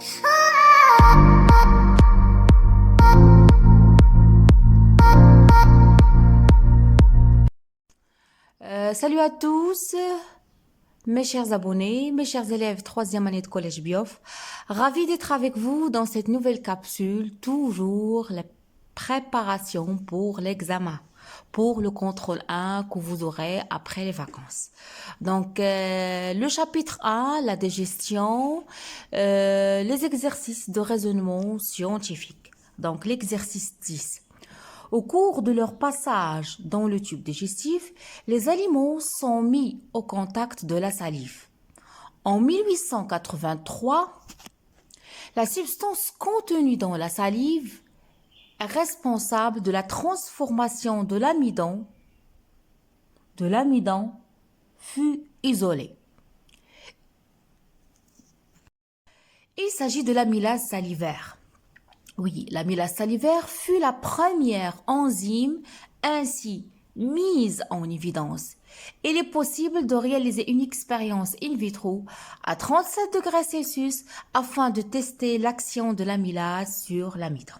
Salut à tous, mes chers abonnés, mes chers élèves troisième année de collège Biof. Ravi d'être avec vous dans cette nouvelle capsule, toujours la préparation pour l'examen, pour le contrôle 1 que vous aurez après les vacances. Donc, le chapitre 1, la digestion, les exercices de raisonnement scientifique. Donc, l'exercice 10. Au cours de leur passage dans le tube digestif, les aliments sont mis au contact de la salive. En 1883, la substance contenue dans la salive est responsable de la transformation de l'amidon fut isolée. Il s'agit de l'amylase salivaire. Oui, l'amylase salivaire fut la première enzyme ainsi mise en évidence. Il est possible de réaliser une expérience in vitro à 37 degrés Celsius afin de tester l'action de l'amylase sur l'amidon.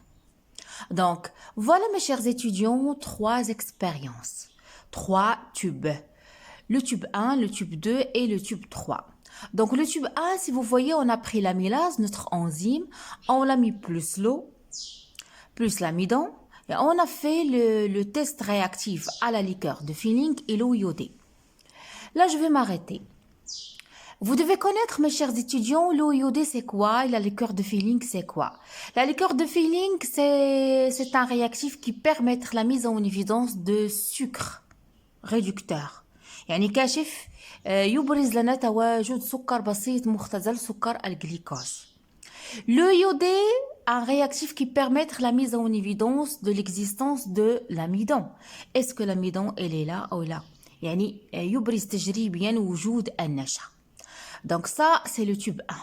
Donc, voilà mes chers étudiants, 3 expériences, 3 tubes. Le tube 1, le tube 2 et le tube 3. Donc le tube 1, si vous voyez, on a pris l'amylase, notre enzyme, on l'a mis plus l'eau, plus l'amidon, et on a fait le test réactif à la liqueur de Feeling et l'eau iodée. Là, je vais m'arrêter. Vous devez connaître, mes chers étudiants, l'eau iodée c'est quoi et la liqueur de Feeling c'est quoi. La liqueur de Feeling c'est un réactif qui permet la mise en évidence de sucre réducteur. يعني كاشف يبرز لنا تواجد سكر بسيط مختزل سكر الجليكوز. Le iodé, un réactif qui permet la mise en évidence de l'existence de l'amidon. Est-ce que l'amidon elle est là ou là؟ يعني يبرز تجريبيا وجود النشا. Donc ça c'est le tube 1.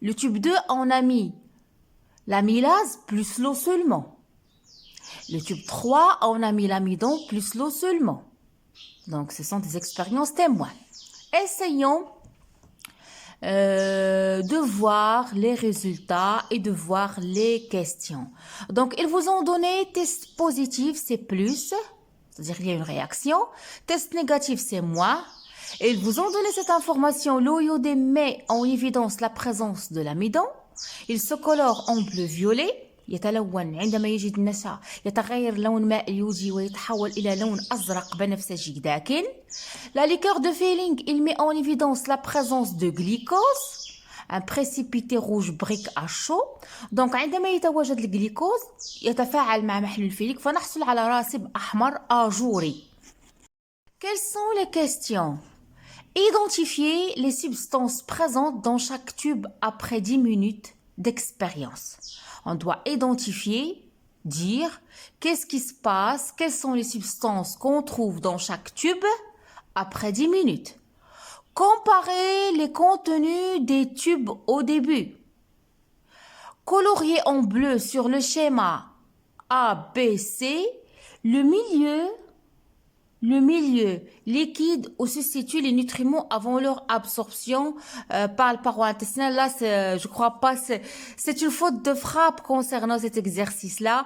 Le tube 2, on a mis l'amylase plus l'eau seulement. Le tube 3, on a mis l'amidon plus l'eau seulement. Donc, ce sont des expériences témoins. Essayons de voir les résultats et de voir les questions. Donc, ils vous ont donné test positif, c'est plus, c'est-à-dire qu'il y a une réaction. Test négatif, c'est moins. Et ils vous ont donné cette information. L'eau iodée met en évidence la présence de l'amidon. Il se colore en bleu-violet. يتلون عندما يجد النشا يتغير لون ماء اليودي ويتحول إلى لون أزرق بنفسجي داكن. La liqueur de Feeling, il met en évidence la présence de glycose, un précipité rouge brique à chaud. Donc عندما يتواجد الجليكوز يتفاعل مع محلول الفيليك فنحصل على راسب أحمر أجوري. Quelles sont les questions? Identifier les substances présentes dans chaque tube après 10 minutes d'expérience. On doit identifier, dire qu'est-ce qui se passe, quelles sont les substances qu'on trouve dans chaque tube après 10 minutes. Comparer les contenus des tubes au début. Colorier en bleu sur le schéma A, B, C, le milieu liquide où se situent les nutriments avant leur absorption par le paroi intestinale. Là, je crois pas, c'est une faute de frappe concernant cet exercice-là.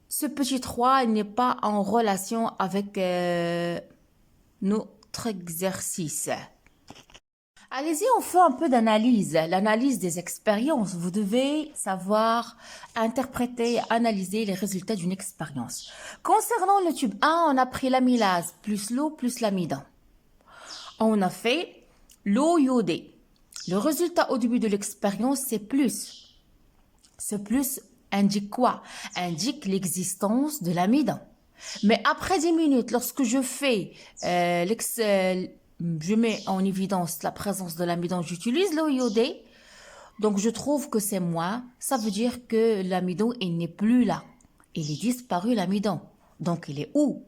Ce petit 3 n'est pas en relation avec notre exercice. Allez-y, on fait un peu d'analyse, l'analyse des expériences. Vous devez savoir interpréter, analyser les résultats d'une expérience. Concernant le tube 1, on a pris l'amylase plus l'eau plus l'amidon. On a fait l'eau iodée. Le résultat au début de l'expérience, c'est plus. Ce plus indique quoi? Indique l'existence de l'amidon. Mais après 10 minutes, lorsque je fais je mets en évidence la présence de l'amidon, j'utilise l'eau iodée, donc je trouve que c'est moins. Ça veut dire que l'amidon, il n'est plus là. Il est disparu l'amidon. Donc il est où?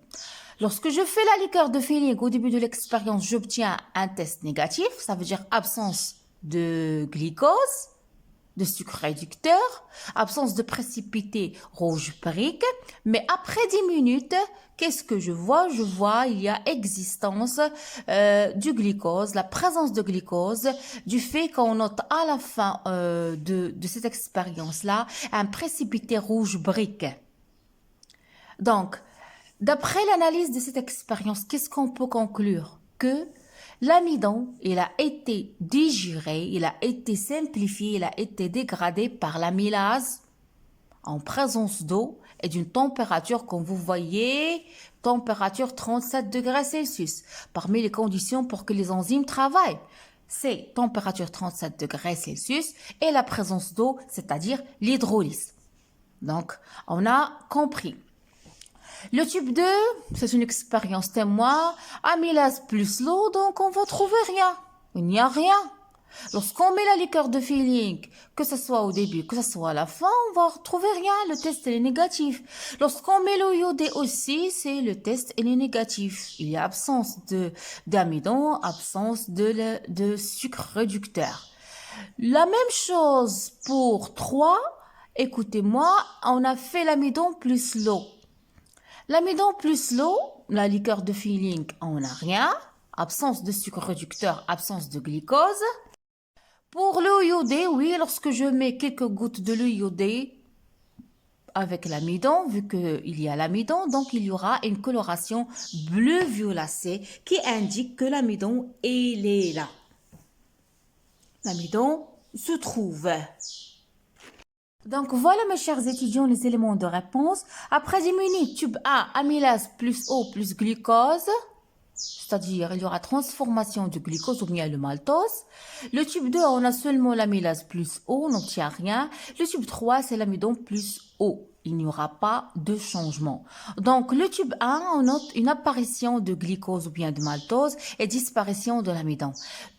Lorsque je fais la liqueur de Feeling au début de l'expérience, j'obtiens un test négatif, ça veut dire absence de glycose. de sucre réducteur, absence de précipité rouge brique. Mais après 10 minutes, qu'est-ce que je vois? Je vois il y a existence du glucose, la présence de glucose, du fait qu'on note à la fin de cette expérience-là un précipité rouge brique. Donc, d'après l'analyse de cette expérience, qu'est-ce qu'on peut conclure? Que l'amidon, il a été digéré, il a été simplifié, il a été dégradé par l'amylase en présence d'eau et d'une température, comme vous voyez, température 37 degrés Celsius. Parmi les conditions pour que les enzymes travaillent, c'est température 37 degrés Celsius et la présence d'eau, c'est-à-dire l'hydrolyse. Donc, on a compris. Le type 2, c'est une expérience témoin, amylase plus l'eau, donc on va trouver rien. Il n'y a rien. Lorsqu'on met la liqueur de Feeling, que ce soit au début, que ce soit à la fin, on va retrouver rien. Le test est négatif. Lorsqu'on met l'eau iodée aussi, c'est le test est négatif. Il y a absence d'amidon, absence de sucre réducteur. La même chose pour 3. Écoutez-moi, on a fait l'amidon plus l'eau. L'amidon plus l'eau, la liqueur de Feeling, on n'a rien. Absence de sucre réducteur, absence de glucose. Pour l'eau iodée, oui, lorsque je mets quelques gouttes de l'eau iodée avec l'amidon, vu qu'il y a l'amidon, donc il y aura une coloration bleu violacé qui indique que l'amidon, il est là. L'amidon se trouve. Donc voilà mes chers étudiants les éléments de réponse. Après 10 minutes, tube A, amylase plus eau plus glucose. C'est-à-dire, il y aura transformation du glucose ou bien le maltose. Le type 2, on a seulement l'amylase plus eau, on n'obtient rien. Le type 3, c'est l'amidon plus eau. Il n'y aura pas de changement. Donc, le type 1, on note une apparition de glucose ou bien de maltose et disparition de l'amidon.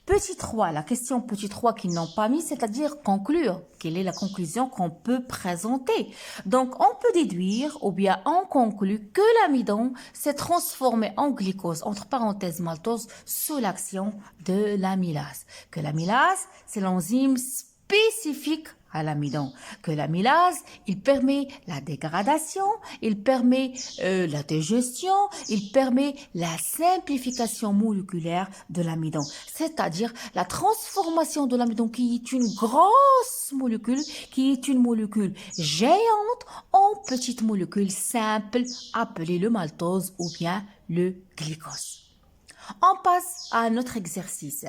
Petit 3, la question petit 3 qu'ils n'ont pas mis, c'est-à-dire conclure. Quelle est la conclusion qu'on peut présenter? Donc, on peut déduire ou bien on conclut que l'amidon s'est transformé en glucose, entre parenthèses maltose, sous l'action de l'amylase. Que l'amylase, c'est l'enzyme spécifique à l'amidon. Que l'amylase, il permet la dégradation, il permet la digestion, il permet la simplification moléculaire de l'amidon. C'est-à-dire la transformation de l'amidon qui est une grosse molécule, qui est une molécule géante en petite molécule simple appelée le maltose ou bien le glucose. On passe à un autre exercice.